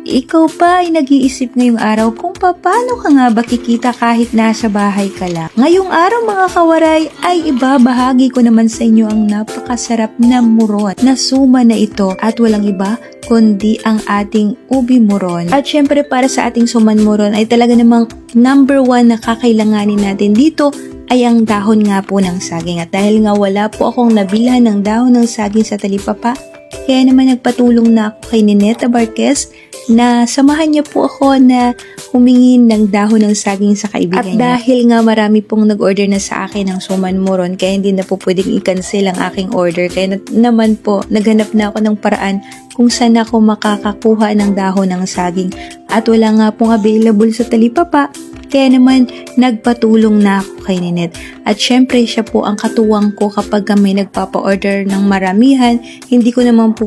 Ikaw pa ay nag-iisip ngayong araw kung paano ka nga ba kikita kahit nasa bahay ka lang. Ngayong araw mga kawaray ay ibabahagi ko naman sa inyo ang napakasarap na muron na suma na ito at walang iba kundi ang ating ubi muron. At syempre para sa ating suman muron ay talaga namang number 1 na kakailanganin natin dito ay ang dahon nga po ng saging. At dahil nga wala po akong nabilhan ng dahon ng saging sa talipapa, kaya naman nagpatulong na ako kay Nineta Barquez na samahan niya po ako na humingi ng dahon ng saging sa kaibigan niya. At dahil nga marami pong nag-order na sa akin ng suman muron, kaya hindi na po pwedeng i-cancel ang aking order. Kaya naman po, naghanap na ako ng paraan kung saan ako makakakuha ng dahon ng saging. At wala nga pong available sa talipapa, kaya naman nagpatulong na ako kay Ninet. At syempre siya po ang katuwang ko kapag may nagpapa-order ng maramihan, hindi ko naman po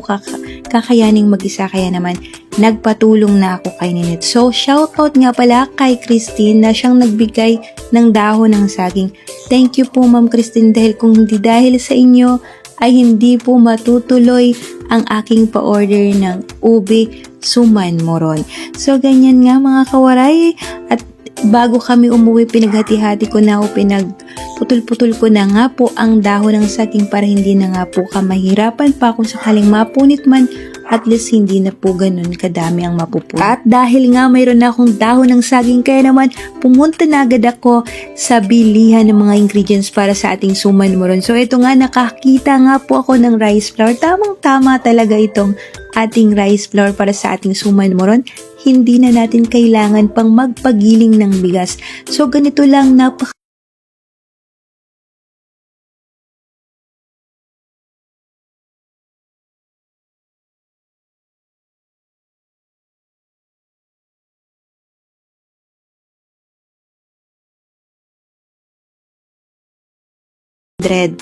kakayaning mag-isa, kaya naman nagpatulong na ako kay Ninet. So shoutout nga pala kay Christine na siyang nagbigay ng dahon ng saging. Thank you po Ma'am Christine, dahil kung hindi dahil sa inyo ay hindi po matutuloy ang aking pa-order ng ubi suman moron. So ganyan nga mga kawaray, at bago kami umuwi, pinaghati-hati ko na o pinagputol-putol ko na nga po ang dahon ng saging para hindi na nga po mahirapan pa kung sakaling mapunit man, at least hindi na po ganun kadami ang mapupunit. At dahil nga mayroon na akong dahon ng saging, kaya naman pumunta na agad ako sa bilihan ng mga ingredients para sa ating suman moron. So ito nga, nakakita nga po ako ng rice flour. Tamang-tama talaga itong ating rice flour para sa ating suman moron. Hindi na natin kailangan pang magpagiling ng bigas. So ganito lang,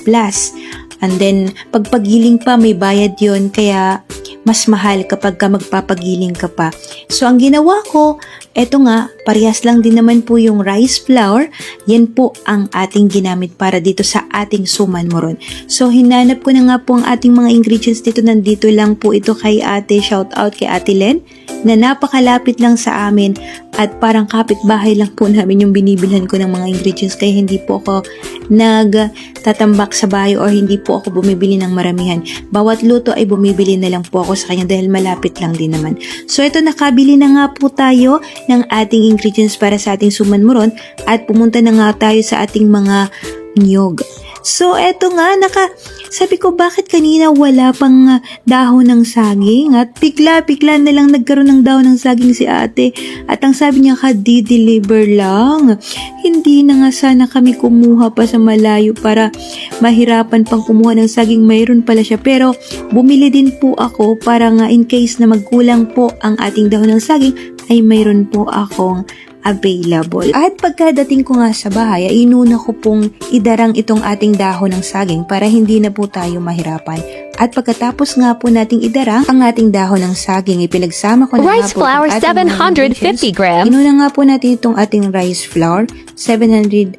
plus. And then, pagpagiling pa, may bayad yon, kaya mas mahal kapag ka magpapagiling ka pa. So, ang ginawa ko, eto nga, parehas lang din naman po yung rice flour. Yan po ang ating ginamit para dito sa ating suman moron. So, hinanap ko na nga po ang ating mga ingredients dito. Nandito lang po ito kay ate, shout out kay ate Len, na napakalapit lang sa amin at parang kapitbahay lang po namin yung binibilhan ko ng mga ingredients, kaya hindi po ako nagtatambak sa bahay or hindi po ako bumibili ng maramihan. Bawat luto ay bumibili na lang po ako sa kanya dahil malapit lang din naman. So ito, nakabili na nga po tayo ng ating ingredients para sa ating suman moron at pumunta na nga tayo sa ating mga niyog. So eto nga, sabi ko bakit kanina wala pang dahon ng saging, at bigla na lang nagkaroon ng dahon ng saging si ate, at ang sabi niya di-deliver lang. Hindi na nga sana kami kumuha pa sa malayo para mahirapan pang kumuha ng saging, mayroon pala siya, pero bumili din po ako para nga in case na magkulang po ang ating dahon ng saging ay mayroon po akong available. At pagkadating ko nga sa bahay, ay inuna ko pong idarang itong ating dahon ng saging para hindi na po tayo mahirapan. At pagkatapos nga po nating idarang ang ating dahon ng saging, ipinagsama ko na rice flour 750 grams. Inuna nga po natin itong ating rice flour, 750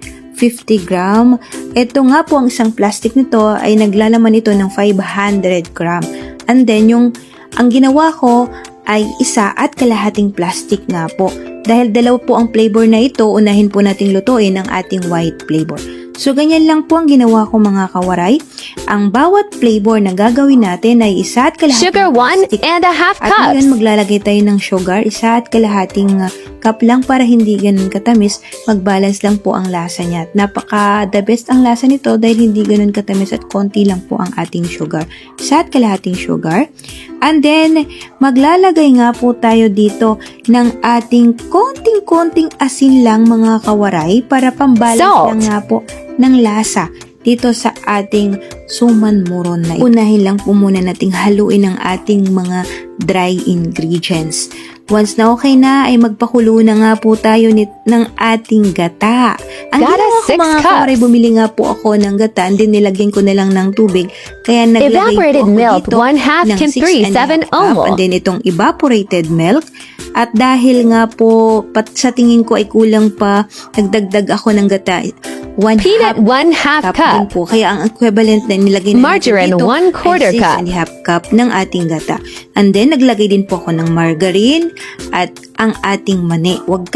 gram. Ito nga po ang isang plastic nito ay naglalaman ito ng 500 gram. And then ang ginawa ko ay 1.5 plastic nga po. Dahil dalawa po ang flavor na ito, unahin po nating lutuin ang ating white flavor. So, ganyan lang po ang ginawa ko mga kawaray. Ang bawat flavor na gagawin natin ay 1.5 sugar 1.5 cups. At ngayon maglalagay tayo ng sugar, 1.5 cup lang para hindi ganun katamis. Mag-balance lang po ang lasa niya. At napaka-the best ang lasa nito dahil hindi ganun katamis at konti lang po ang ating sugar. 1.5 sugar. And then, maglalagay nga po tayo dito ng ating konting-konting asin lang mga kawaray para pambalance lang nga po ng lasa dito sa ating suman moron na ito. Unahin lang po muna nating haluin ang ating mga dry ingredients. Once na okay na, ay magpakulo na nga po tayo ng ating gata. Ang ginawa ko mga kawaray, bumili nga po ako ng gata, and then nilagyan ko na lang ng tubig. Kaya naglagay po ako dito ng 6.5 cup. And then itong evaporated milk. At dahil nga po, sa tingin ko ay kulang pa, nagdagdag ako ng gata. Peanut 1/2 din cup. po. Kaya ang equivalent na nilagay na Margarine, dito 1/4 ay cup. 6 cup ng ating gata. And then, naglagay din po ako ng margarine at ang ating mani. Huwag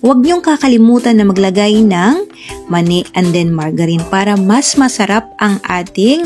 niyong kakalimutan na maglagay ng mani and then margarine para mas masarap ang ating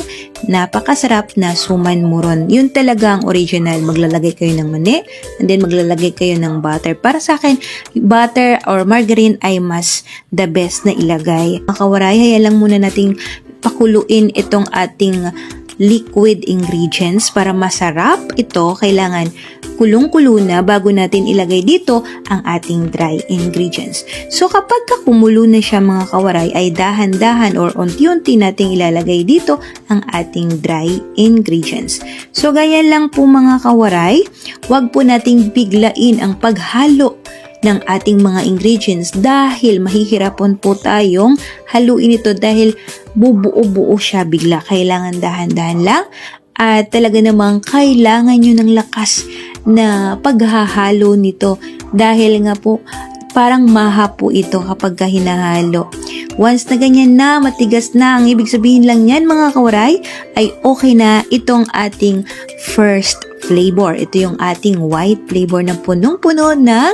napakasarap na suman muron. Yun talaga ang original. Maglalagay kayo ng mani and then maglalagay kayo ng butter. Para sa akin, butter or margarine ay mas the best na ilagay. Mga kawaray, hayaan lang muna nating pakuluin itong ating liquid ingredients para masarap ito. Kailangan kulong-kulo na bago natin ilagay dito ang ating dry ingredients. So kapag kumulo na siya mga kawaray ay dahan-dahan or unti-unti nating ilalagay dito ang ating dry ingredients. So ganyan lang po mga kawaray, wag po nating biglain ang paghalo ng ating mga ingredients dahil mahihirapan po tayong haluin ito dahil bubuo-buo siya bigla. Kailangan dahan-dahan lang at talaga namang kailangan nyo ng lakas na paghahalo nito dahil nga po parang maha po ito kapag hinahalo. Once na ganyan na, matigas na, ang ibig sabihin lang yan mga kawaray ay okay na itong ating first flavor. Ito yung ating white flavor na punong-puno ng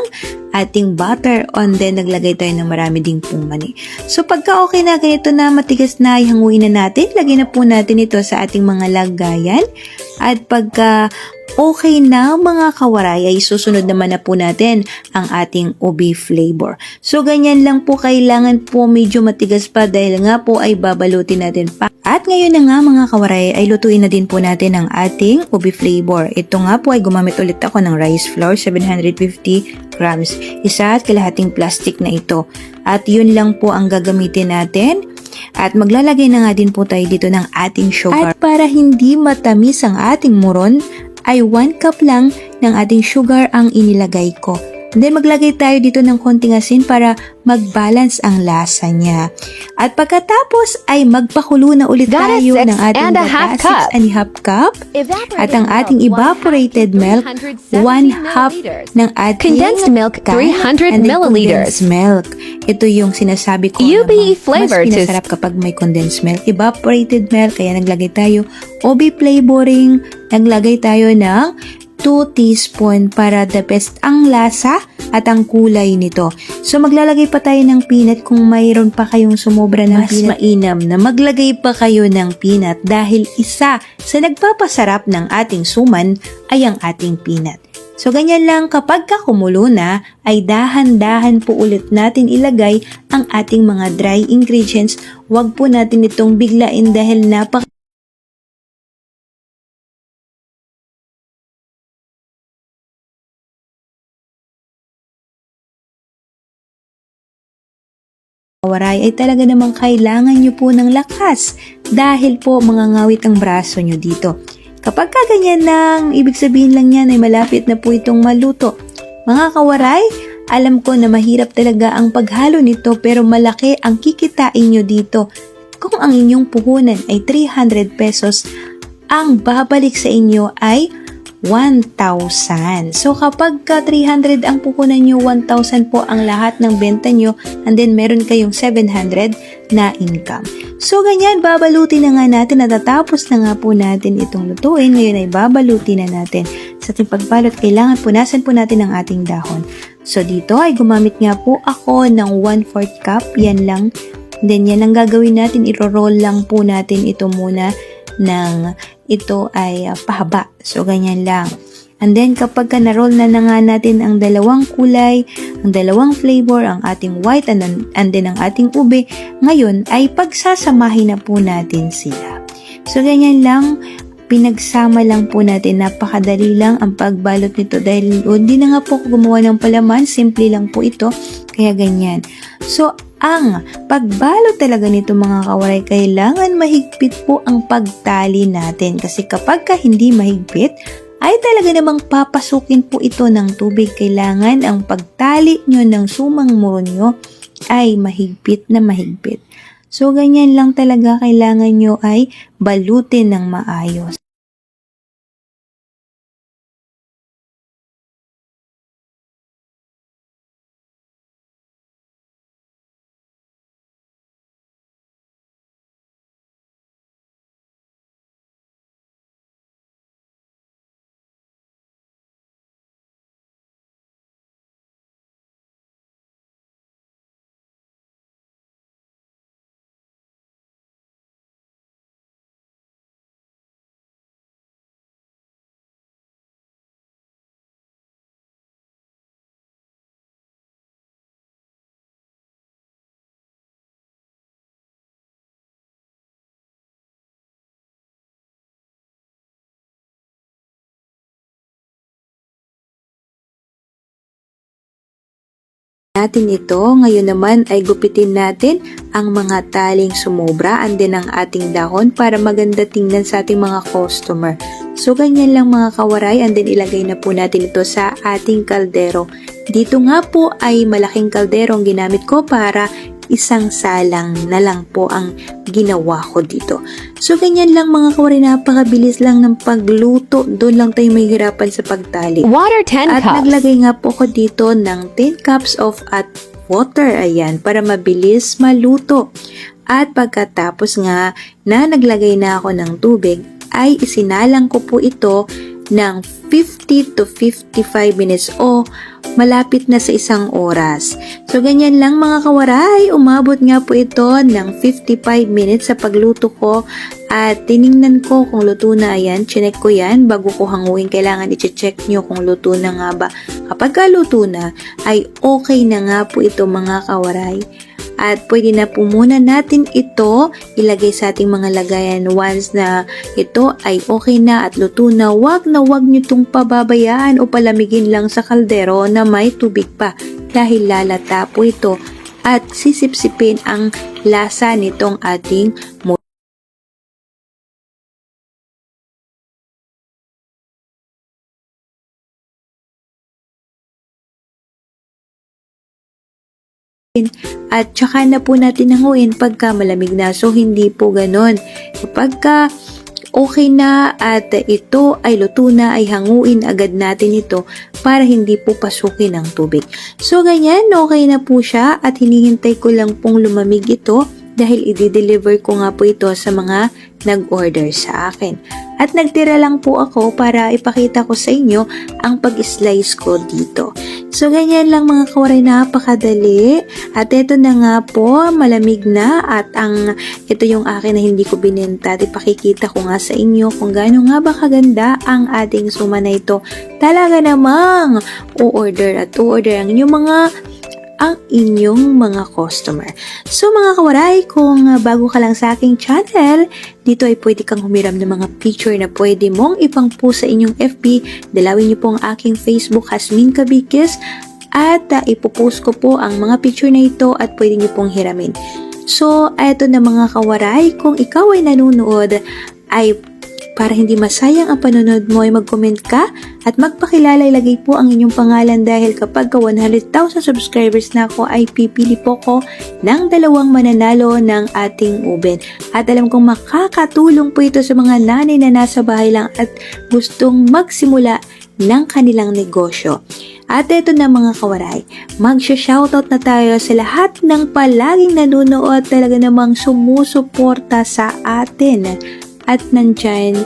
ating butter and then naglagay tayo ng marami ding pong mani. So pagka okay na, ganito na, matigas na, ihanguin na natin. Lagyan na po natin ito sa ating mga lagayan. At pagka okay na mga kawaray ay susunod naman na po natin ang ating ube flavor. So ganyan lang po, kailangan po medyo matigas pa dahil nga po ay babalutin natin pa. At ngayon na nga mga kawaray ay lutuin na din po natin ang ating ube flavor. Ito nga po ay gumamit ulit ako ng rice flour, 750 grams. Isa at kalahating plastic na ito. At yun lang po ang gagamitin natin. At maglalagay na nga din po tayo dito ng ating sugar. At para hindi matamis ang ating muron, ay 1 cup lang ng ating sugar ang inilagay ko. And then maglagay tayo dito ng konting asin para mag-balance ang lasa niya. At pagkatapos ay magpakulo na ulit That is tayo 6 ng ating and a gata, half cup. 6 cup. At ang ating evaporated milk, 1/2 ng ating Condensed milk, can, 300 and then milliliters. condensed milk. Ito yung sinasabi ko UB na flavor mas to- pinasarap kapag may condensed milk. Evaporated milk, kaya naglagay tayo OB flavoring, naglagay tayo ng 2 teaspoon para the best ang lasa at ang kulay nito. So maglalagay pa tayo ng peanut kung mayroon pa kayong sumobra ng peanut. Mas mainam na maglagay pa kayo ng peanut dahil isa sa nagpapasarap ng ating suman ay ang ating peanut. So ganyan lang, kapag kumulo na ay dahan-dahan po ulit natin ilagay ang ating mga dry ingredients. Huwag po natin itong biglain dahil kawaray ay talaga namang kailangan nyo po ng lakas dahil po mangangawit ang braso nyo dito. Kapag kaganyan lang, ibig sabihin lang yan ay malapit na po itong maluto. Mga kawaray, alam ko na mahirap talaga ang paghalo nito pero malaki ang kikitain nyo dito. Kung ang inyong puhunan ay 300 pesos, ang babalik sa inyo ay 1,000. So kapag ka 300 ang puhunan nyo, 1,000 po ang lahat ng benta nyo and then meron kayong 700 na income. So ganyan, babalutin na nga natin, natatapos na nga po natin itong lutuin. Ngayon ay babalutin na natin. Sa ating pagbalot, kailangan punasan po natin ang ating dahon. So dito ay gumamit nga po ako ng 1/4 cup, yan lang. Then yan ang gagawin natin, iro-roll lang po natin ito muna ng ito ay pahaba. So, ganyan lang. And then, kapag na-roll na nga natin ang dalawang kulay, ang dalawang flavor, ang ating white and then ang ating ube, ngayon ay pagsasamahin na po natin sila. So, ganyan lang. Pinagsama lang po natin. Napakadali lang ang pagbalot nito dahil hindi na nga po gumawa ng palaman. Simple lang po ito. Kaya ganyan. So, ang pagbalot talaga nito mga kawaray, kailangan mahigpit po ang pagtali natin. Kasi kapag hindi mahigpit, ay talaga namang papasukin po ito ng tubig. Kailangan ang pagtali nyo ng sumang muron nyo ay mahigpit na mahigpit. So, ganyan lang talaga, kailangan nyo ay balutin ng maayos. natin ito. Ngayon naman ay gupitin natin ang mga taling sumobra and din ang ating dahon para maganda tingnan sa ating mga customer. So ganyan lang mga kawaray, and then ilagay na po natin ito sa ating kaldero. Dito nga po ay malaking kaldero ang ginamit ko para isang salang na lang po ang ginawa ko dito. So ganyan lang mga kawaray, napakabilis lang ng pagluto. Doon lang tayo mahihirapan sa pagtali. Water 10 At cups. naglagay nga po ko dito ng 10 cups of hot water, ayan, para mabilis maluto. At pagkatapos nga na naglagay na ako ng tubig, ay isinalang ko po ito ng 50 to 55 minutes o malapit na sa 1 oras. So ganyan lang mga kawaray, umabot nga po ito ng 55 minutes sa pagluto ko at tiningnan ko kung luto na. Ayan, chinek ko yan bago ko hanguin. Kailangan i-check nyo kung luto na nga ba. Kapag luto na ay okay na nga po ito mga kawaray. At pwede na po muna natin ito ilagay sa ating mga lagayan. Once na ito ay okay na at luto na, wag nyo itong pababayaan o palamigin lang sa kaldero na may tubig pa dahil lalata po ito at sisipsipin ang lasa nitong ating at tsaka na po natin hanguin pagka malamig na. So hindi po ganon. Kapagka okay na at ito ay luto na, ay hanguin agad natin ito para hindi po pasukin ng tubig. So ganyan, okay na po siya at hinihintay ko lang pong lumamig ito dahil i-deliver ko nga po ito sa mga nag-order sa akin. At nagtira lang po ako para ipakita ko sa inyo ang pag-slice ko dito. So ganyan lang mga kawaray, napakadali. At ito na nga po, malamig na at ito yung akin na hindi ko binenta. At ipakikita ko nga sa inyo kung gaano nga ba kaganda ang ating suma na ito. Talaga namang o-order at o-order ang inyong mga customer. So mga kawaray, kung bago ka lang sa aking channel, dito ay pwede kang humiram ng mga picture na pwede mong ipang-post sa inyong FB. Dalawin niyo po ang aking Facebook, Hasmin Kabikis, at ipopost ko po ang mga picture na ito at pwede niyo pong hiramin. So, eto na mga kawaray, kung ikaw ay nanonood, ay para hindi masayang ang panonood mo ay mag-comment ka at magpakilala, ilagay po ang inyong pangalan dahil kapag 100,000 subscribers na ako ay pipili po ko ng 2 mananalo ng ating uben. At alam kong makakatulong po ito sa mga nanay na nasa bahay lang at gustong magsimula ng kanilang negosyo. At ito na mga kawaray, magsha-shoutout na tayo sa lahat ng palaging nanonood, talaga namang sumusuporta sa atin at nandyan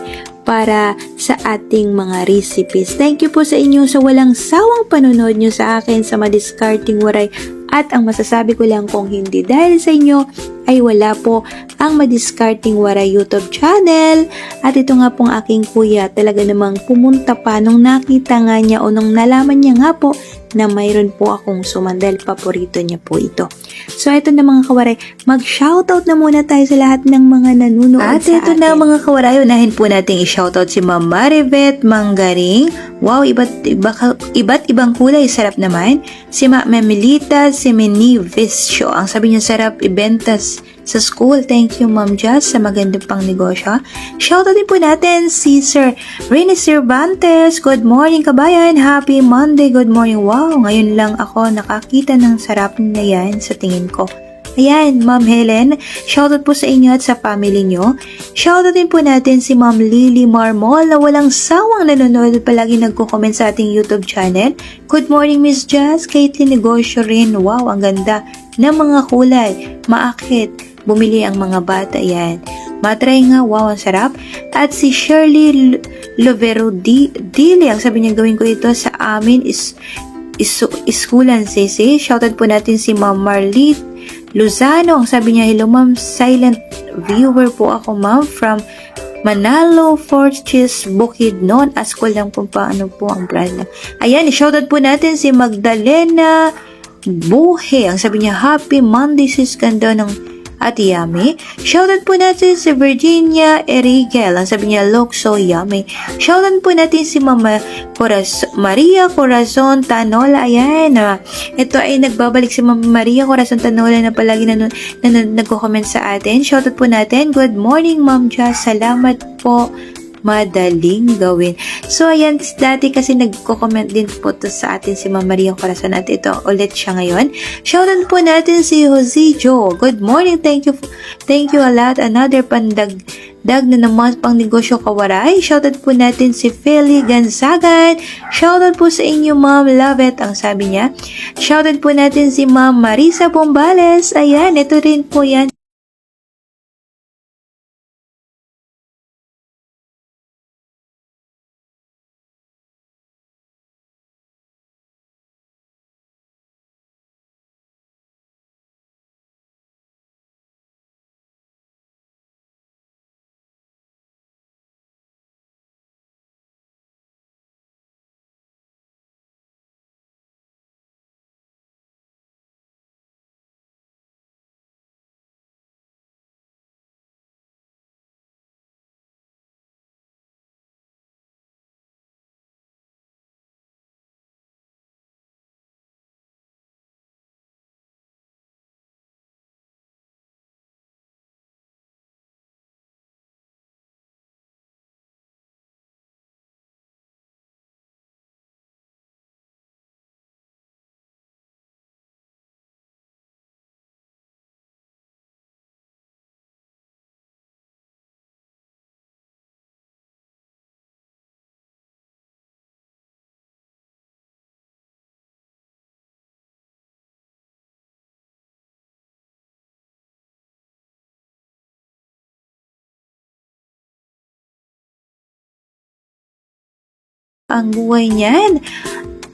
para sa ating mga recipes. Thank you po sa inyo sa walang sawang panonood nyo sa akin sa Madiscarding Waray. At ang masasabi ko lang, kung hindi dahil sa inyo ay wala po ang Madiscarding Waray YouTube channel. At ito nga pong aking kuya, talaga namang pumunta pa nung nakita nga niya o nung nalaman niya nga po na mayroon po akong sumandal. Paborito niya po ito. So ito na mga kawaray, mag-shoutout na muna tayo sa lahat ng mga nanunood at sa atin. At ito na mga kawaray, unahin po natin i-shoutout si Ma'am Maribeth Manggaring. Wow, iba't ibang kulay, sarap naman. Si Ma'am Memelita Semeni Viscio, ang sabi niya sarap ibentas sa school. Thank you Ma'am Jazz sa magandang pang negosyo. Shoutout din po natin si Sir Rene Cervantes. Good morning kabayan, happy Monday, good morning. Wow, ngayon lang ako nakakita ng sarap na yan sa tingin ko. Ayan, Ma'am Helen, shoutout po sa inyo at sa family nyo. Shoutout din po natin si Ma'am Lily Marmol na walang sawang nanonood at palagi nagko-comment sa ating YouTube channel. Good morning Miss Jazz, Caitlin Negosyo rin. Wow, ang ganda ng mga kulay. Maakit, bumili ang mga bata. Ayan, matry nga, wow, ang sarap. At si Shirley Lovero Dili, ang sabi niya gawin ko ito sa amin is Iskulan Sisi. Shoutout po natin si Ma'am Marlit Luzano. Ang sabi niya, hello ma'am, silent viewer po ako ma'am from Manalo, Fortis, Bukidnon. Ask ko lang po paano po ang brand na. Ayan, shoutout po natin si Magdalena Buhe. Ang sabi niya, happy Monday sis, ganda ng at yummy. Shoutout po natin si Virginia Erigel. Ang sabi niya, look so yummy. Shoutout po natin si Mama Maria Corazon Tanola. Ayan. Ito ay nagbabalik si Mama Maria Corazon Tanola na palagi nagko-comment sa atin. Shoutout po natin. Good morning, Ma'am Jazz. Salamat po. Madaling gawin. So, ayan, dati kasi nagko-comment din po to sa atin si Mama Maria Corazon at ito ulit siya ngayon. Shoutout po natin si Jose Joe. Good morning. Thank you a lot. Another pandagdag na naman pang negosyo kawaray. Shoutout po natin si Feli Gansagan. Shoutout po sa inyo, Ma'am. Love it. Ang sabi niya. Shoutout po natin si Ma'am Marisa Bombales. Ayan, ito rin po yan. Ang buhay niyan.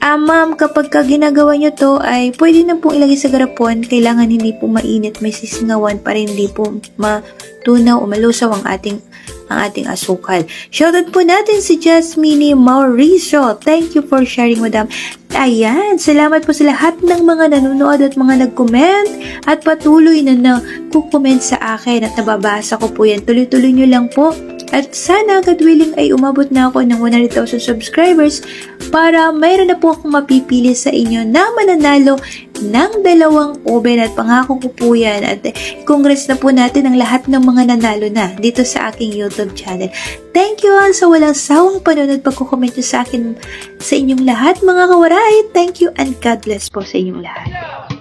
Ma'am, kapag ginagawa nyo to ay pwede na pong ilagay sa garapon. Kailangan hindi po mainit, may sisingawan para hindi po matunaw o malusaw ang ating asukal. Shoutout po natin si Jasmine Mauricio. Thank you for sharing, Madam. Ayan, salamat po sa lahat ng mga nanonood at mga nag-comment at patuloy na nag-comment sa akin at nababasa ko po yan. Tuloy-tuloy nyo lang po. At sana, God willing, ay umabot na ako ng 100,000 subscribers para mayroon na po akong mapipili sa inyo na mananalo ng 2 oven at pangako ko po yan. At congrats na po natin ang lahat ng mga nanalo na dito sa aking YouTube channel. Thank you all sa walang sawang panonood pagkukomment nyo sa akin sa inyong lahat mga kawaray. Thank you and God bless po sa inyong lahat.